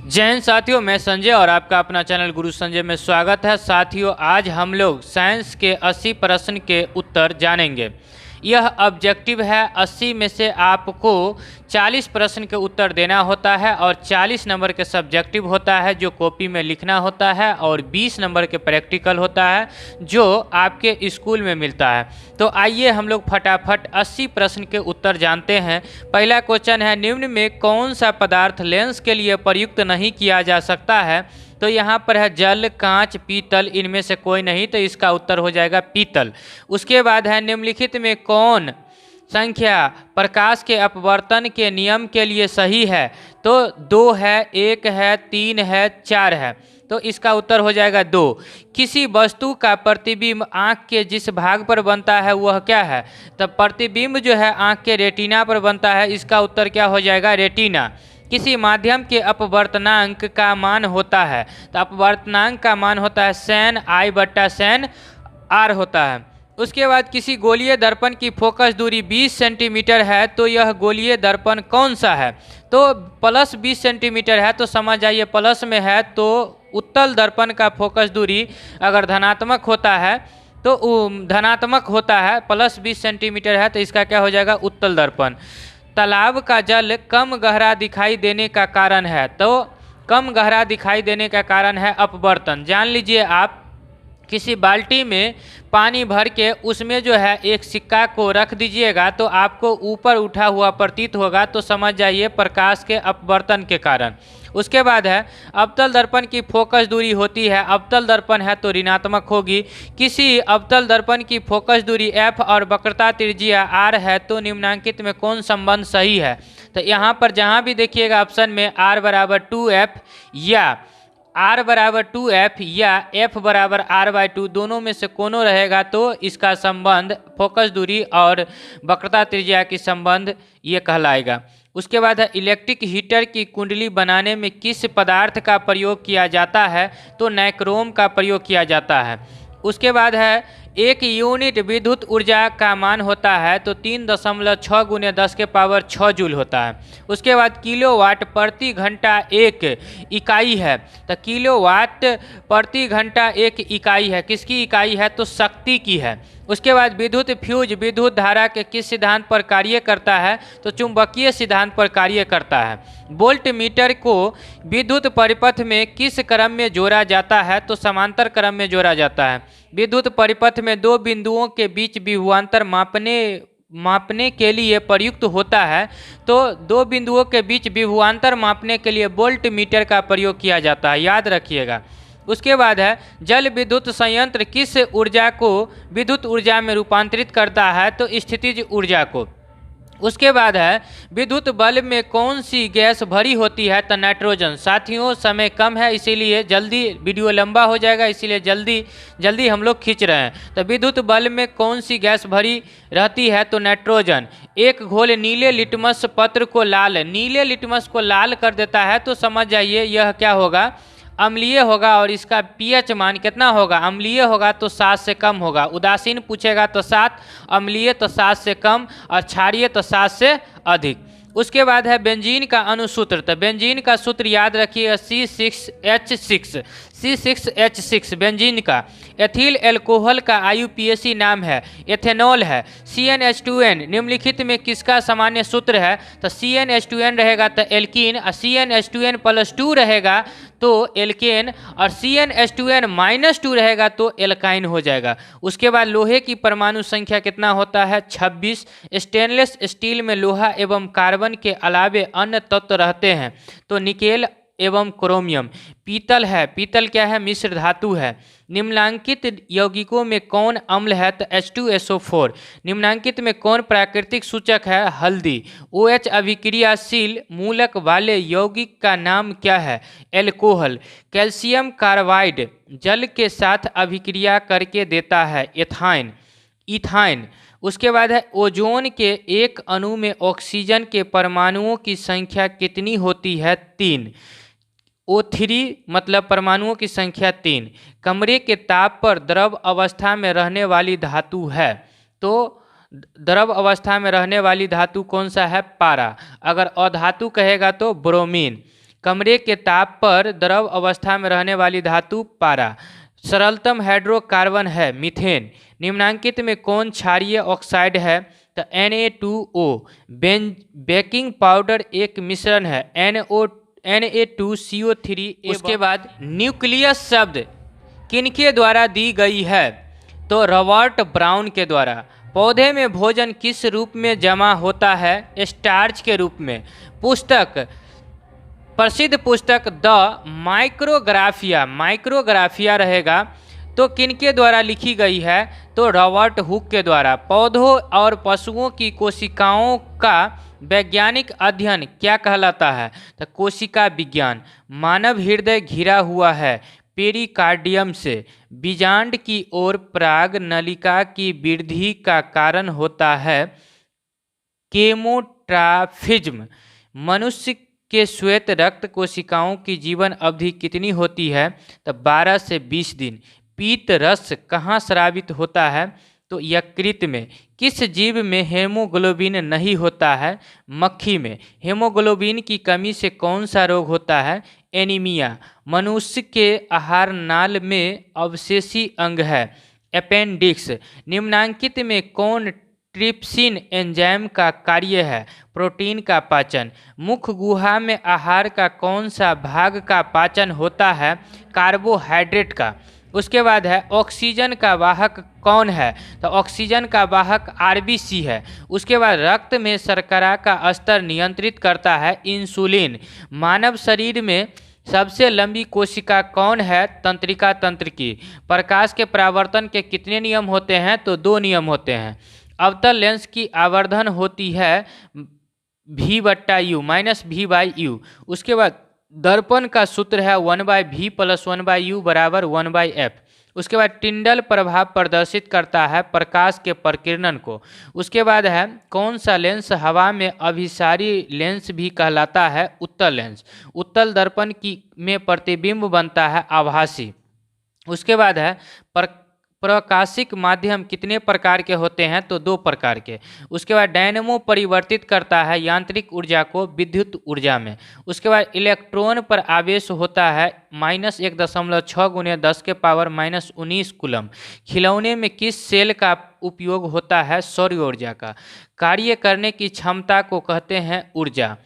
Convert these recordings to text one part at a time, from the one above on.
जय हिंद साथियों, मैं संजय और आपका अपना चैनल गुरु संजय में स्वागत है। साथियों, आज हम लोग साइंस के 80 प्रश्न के उत्तर जानेंगे। यह ऑब्जेक्टिव है। 80 में से आपको 40 प्रश्न के उत्तर देना होता है और 40 नंबर के सब्जेक्टिव होता है जो कॉपी में लिखना होता है और 20 नंबर के प्रैक्टिकल होता है जो आपके स्कूल में मिलता है। तो आइए हम लोग फटाफट 80 प्रश्न के उत्तर जानते हैं। पहला क्वेश्चन है, निम्न में कौन सा पदार्थ लेंस के लिए प्रयुक्त नहीं किया जा सकता है? तो यहाँ पर है जल, कांच, पीतल, इनमें से कोई नहीं, तो इसका उत्तर हो जाएगा पीतल। उसके बाद है, निम्नलिखित में कौन संख्या प्रकाश के अपवर्तन के नियम के लिए सही है? तो 2 है, 1 है, 3 है, 4 है, तो इसका उत्तर हो जाएगा 2। किसी वस्तु का प्रतिबिंब आँख के जिस भाग पर बनता है वह क्या है? तो प्रतिबिंब जो है आँख के रेटिना पर बनता है, इसका उत्तर क्या हो जाएगा? रेटिना। किसी माध्यम के अपवर्तनांक का मान होता है? तो अपवर्तनांक का मान होता है sin I/sin R होता है। उसके बाद किसी गोलीय दर्पण की फोकस दूरी 20 सेंटीमीटर है, तो यह गोलीय दर्पण कौन सा है? तो प्लस 20 सेंटीमीटर है, तो समझ जाइए प्लस में है, तो उत्तल दर्पण का फोकस दूरी अगर धनात्मक होता है तो धनात्मक होता है, प्लस 20 सेंटीमीटर है, तो इसका क्या हो जाएगा? उत्तल दर्पण। तालाब का जल कम गहरा दिखाई देने का कारण है? तो कम गहरा दिखाई देने का कारण है अपवर्तन। जान लीजिए, आप किसी बाल्टी में पानी भर के उसमें जो है एक सिक्का को रख दीजिएगा तो आपको ऊपर उठा हुआ प्रतीत होगा, तो समझ जाइए प्रकाश के अपवर्तन के कारण। उसके बाद है, अवतल दर्पण की फोकस दूरी होती है, अवतल दर्पण है तो ऋणात्मक होगी। किसी अवतल दर्पण की फोकस दूरी f और वक्रता त्रिज्या r है, तो निम्नांकित में कौन संबंध सही है? तो यहाँ पर जहाँ भी देखिएगा ऑप्शन में r बराबर 2f या r बराबर 2f या f बराबर r/2 दोनों में से कोनो रहेगा, तो इसका संबंध फोकस दूरी और वक्रता त्रिज्या की संबंध ये कहलाएगा। उसके बाद है, इलेक्ट्रिक हीटर की कुंडली बनाने में किस पदार्थ का प्रयोग किया जाता है? तो नाइक्रोम का प्रयोग किया जाता है। उसके बाद है, एक यूनिट विद्युत ऊर्जा का मान होता है, तो 3.6 × 10⁻6 जूल होता है। उसके बाद किलोवाट प्रति घंटा एक इकाई है, तो किलोवाट प्रति घंटा एक इकाई है, किसकी इकाई है? तो शक्ति की है। उसके बाद विद्युत फ्यूज विद्युत धारा के किस सिद्धांत पर कार्य करता है? तो चुंबकीय सिद्धांत पर कार्य करता है। वोल्ट मीटर को विद्युत परिपथ में किस क्रम में जोड़ा जाता है? तो समांतर क्रम में जोड़ा जाता है। विद्युत परिपथ में दो बिंदुओं के बीच विभवांतर मापने के लिए प्रयुक्त होता है, तो दो बिंदुओं के बीच विभवांतर मापने के लिए वोल्ट मीटर का प्रयोग किया जाता है, याद रखिएगा। उसके बाद है, जल विद्युत संयंत्र किस ऊर्जा को विद्युत ऊर्जा में रूपांतरित करता है? तो स्थितिज ऊर्जा को। उसके बाद है, विद्युत बल्ब में कौन सी गैस भरी होती है? तो नाइट्रोजन। साथियों, समय कम है, इसीलिए जल्दी वीडियो लंबा हो जाएगा, इसीलिए जल्दी हम लोग खींच रहे हैं। तो विद्युत बल्ब में कौन सी गैस भरी रहती है? तो नाइट्रोजन। एक घोल नीले लिटमस पत्र को नीले लिटमस को लाल कर देता है, तो समझ जाइए यह क्या होगा? अम्लीय होगा, और इसका पीएच मान कितना होगा? अम्लीय होगा तो 7 से कम होगा। उदासीन पूछेगा तो 7, अम्लीय तो 7 से कम, और क्षारीय तो 7 से अधिक। उसके बाद है बेंजीन का अणुसूत्र। तो बेंजीन का सूत्र याद रखिए C6H6 बेंजीन का। एथिल एल्कोहल का IUPAC नाम है, एथेनॉल है। CnH2n निम्नलिखित में किसका सामान्य सूत्र है? तो CnH2n रहेगा तो एल्कीन, और CnH2n+2 रहेगा तो एल्केन, और CnH2n-2 रहेगा तो एल्काइन हो जाएगा। उसके बाद लोहे की परमाणु संख्या कितना होता है? 26। स्टेनलेस स्टील में लोहा एवं कार्बन के अलावे अन्य तत्व रहते हैं, तो निकेल एवं क्रोमियम। पीतल है, पीतल क्या है? मिश्र धातु है। निम्नांकित यौगिकों में कौन अम्ल है? तो H2SO4। निम्नांकित में कौन प्राकृतिक सूचक है? हल्दी। OH अभिक्रियाशील मूलक वाले यौगिक का नाम क्या है? एल्कोहल। कैल्शियम कार्बाइड जल के साथ अभिक्रिया करके देता है इथाइन। उसके बाद है, ओजोन के एक अणु में ऑक्सीजन के परमाणुओं की संख्या कितनी होती है? 3। O3 मतलब परमाणुओं की संख्या 3। कमरे के ताप पर द्रव अवस्था में रहने वाली धातु है, तो द्रव अवस्था में रहने वाली धातु कौन सा है? पारा। अगर अधातु कहेगा तो ब्रोमीन। कमरे के ताप पर द्रव अवस्था में रहने वाली धातु पारा। सरलतम हाइड्रोकार्बन है मीथेन। निम्नांकित में कौन क्षारीय ऑक्साइड है? तो Na2O। बेकिंग पाउडर एक मिश्रण है Na2CO3। उसके बाद न्यूक्लियस शब्द किनके द्वारा दी गई है? तो रॉबर्ट ब्राउन के द्वारा। पौधे में भोजन किस रूप में जमा होता है? स्टार्च के रूप में। पुस्तक, प्रसिद्ध पुस्तक द माइक्रोग्राफिया रहेगा तो किनके द्वारा लिखी गई है? तो रॉबर्ट हुक के द्वारा। पौधों और पशुओं की कोशिकाओं का वैज्ञानिक अध्ययन क्या कहलाता है? तो कोशिका विज्ञान। मानव हृदय घिरा हुआ है पेरिकार्डियम से। बीजांड की ओर पराग नलिका की वृद्धि का कारण होता है केमोट्राफिज्म। मनुष्य के श्वेत रक्त कोशिकाओं की जीवन अवधि कितनी होती है? तो 12 से 20 दिन। पीत रस कहाँ स्रावित होता है? तो यकृत में। किस जीव में हेमोग्लोबिन नहीं होता है? मक्खी में। हेमोग्लोबिन की कमी से कौन सा रोग होता है? एनीमिया। मनुष्य के आहार नाल में अवशेषी अंग है अपेंडिक्स। निम्नांकित में कौन ट्रिप्सिन एंजाइम का कार्य है? प्रोटीन का पाचन। मुख गुहा में आहार का कौन सा भाग का पाचन होता है? कार्बोहाइड्रेट का। उसके बाद है ऑक्सीजन का वाहक कौन है? तो ऑक्सीजन का वाहक आरबीसी है। उसके बाद रक्त में शर्करा का स्तर नियंत्रित करता है इंसुलिन। मानव शरीर में सबसे लंबी कोशिका कौन है? तंत्रिका तंत्र की। प्रकाश के परावर्तन के कितने नियम होते हैं? तो 2 नियम होते हैं। अवतल लेंस की आवर्धन होती है V/U -V/U। उसके बाद दर्पण का सूत्र है 1/V + 1/U = 1/F। उसके बाद टिंडल प्रभाव प्रदर्शित करता है प्रकाश के प्रकीर्णन को। उसके बाद है कौन सा लेंस हवा में अभिसारी लेंस भी कहलाता है? उत्तल लेंस। उत्तल दर्पण में प्रतिबिंब बनता है आभासी। उसके बाद है प्रकाशिक माध्यम कितने प्रकार के होते हैं? तो 2 प्रकार के। उसके बाद डायनेमो परिवर्तित करता है यांत्रिक ऊर्जा को विद्युत ऊर्जा में। उसके बाद इलेक्ट्रॉन पर आवेश होता है -1.6 × 10⁻⁻19 कूलम। खिलौने में किस सेल का उपयोग होता है? सौर ऊर्जा का। कार्य करने की क्षमता को कहते हैं ऊर्जा।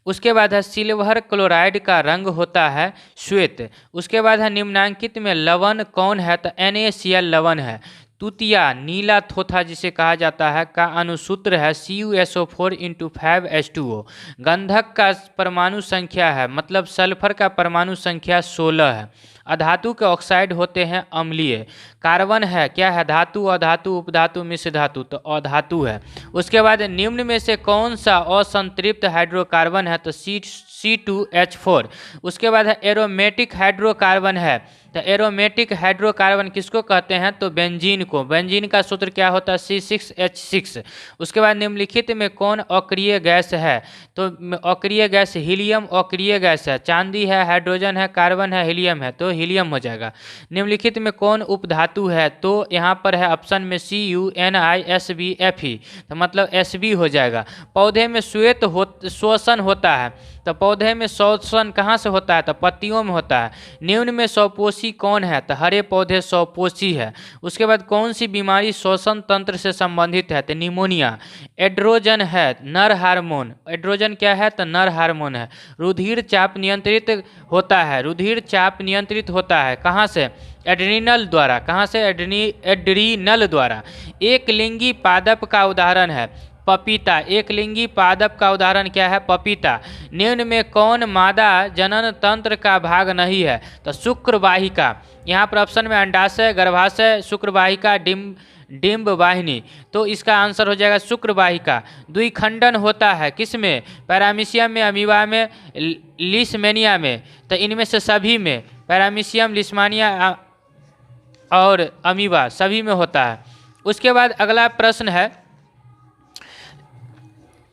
उसके बाद है सिल्वर क्लोराइड का रंग होता है श्वेत। उसके बाद है निम्नांकित में लवण कौन है? तो NaCl लवण है। तुतिया नीला थोथा जिसे कहा जाता है का अनुसूत्र है CuSO4 × 5H2O। गंधक का परमाणु संख्या है मतलब सल्फर का परमाणु संख्या 16 है। अधातु के ऑक्साइड होते हैं अम्लीय। कार्बन है क्या है? धातु, अधातु, उपधातु, मिश्र धातु, तो अधातु है। उसके बाद निम्न में से कौन सा असंतृप्त हाइड्रोकार्बन है? तो C2H4। उसके बाद है एरोमेटिक हाइड्रोकार्बन है। तो एरोमेटिक हाइड्रोकार्बन किसको कहते हैं? तो बेंजीन को। बेंजीन का सूत्र क्या होता है? C6H6। उसके बाद निम्नलिखित में कौन अक्रिय गैस है? तो अक्रिय गैस हीलियम अक्रिय गैस है। चांदी है, हाइड्रोजन है, कार्बन है, हीलियम है, तो हीलियम हो जाएगा। निम्नलिखित में कौन उपधातु है? तो यहाँ पर है ऑप्शन में CuNiSbFe, तो मतलब Sb हो जाएगा। पौधे में श्वेत श्वसन होता है। तो पौधे में श्वसन कहाँ से होता है? तो पत्तियों में होता है। निम्न में स्वपोषी कौन है? तो हरे पौधे स्वपोषी है। उसके बाद कौन सी बीमारी श्वसन तंत्र से संबंधित है? तो निमोनिया। एड्रोजन है नर हार्मोन। एड्रोजन क्या है? तो नर हार्मोन है। रुधिर चाप नियंत्रित होता है। रुधिर चाप नियंत्रित होता है कहाँ से? एड्रीनल द्वारा। कहाँ से? एड्रीनल द्वारा। एक लिंगी पादप का उदाहरण है पपीता। एक लिंगी पादप का उदाहरण क्या है? पपीता। निम्न में कौन मादा जनन तंत्र का भाग नहीं है? तो शुक्रवाहिका। यहाँ पर ऑप्शन में अंडाशय, गर्भाशय, शुक्रवाहिका, डिम्ब वाहिनी, तो इसका आंसर हो जाएगा शुक्रवाहिका। द्विखंडन होता है किसमें? पैरामीशियम में, अमीबा में, लिस्मेनिया में, तो इनमें से सभी में पैरामीशियम, लिस्मानिया और अमीबा सभी में होता है। उसके बाद अगला प्रश्न है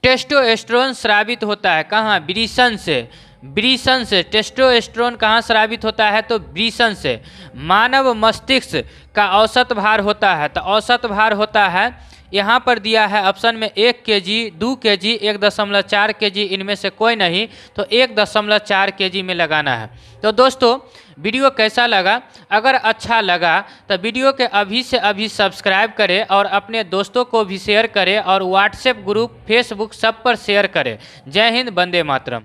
टेस्टोस्टेरोन स्रावित होता है कहाँ? वृषण से। वृषण से टेस्टोस्टेरोन कहाँ स्रावित होता है? तो वृषण से। मानव मस्तिष्क का औसत भार होता है तो औसत भार होता है यहाँ पर दिया है ऑप्शन में 1 kg, 2 kg, 1.4 kg, इनमें से कोई नहीं, तो 1.4 kg में लगाना है। तो दोस्तों वीडियो कैसा लगा? अगर अच्छा लगा तो वीडियो के अभी से अभी सब्सक्राइब करें और अपने दोस्तों को भी शेयर करें और व्हाट्सएप ग्रुप, फेसबुक सब पर शेयर करें। जय हिंद, वंदे मातरम।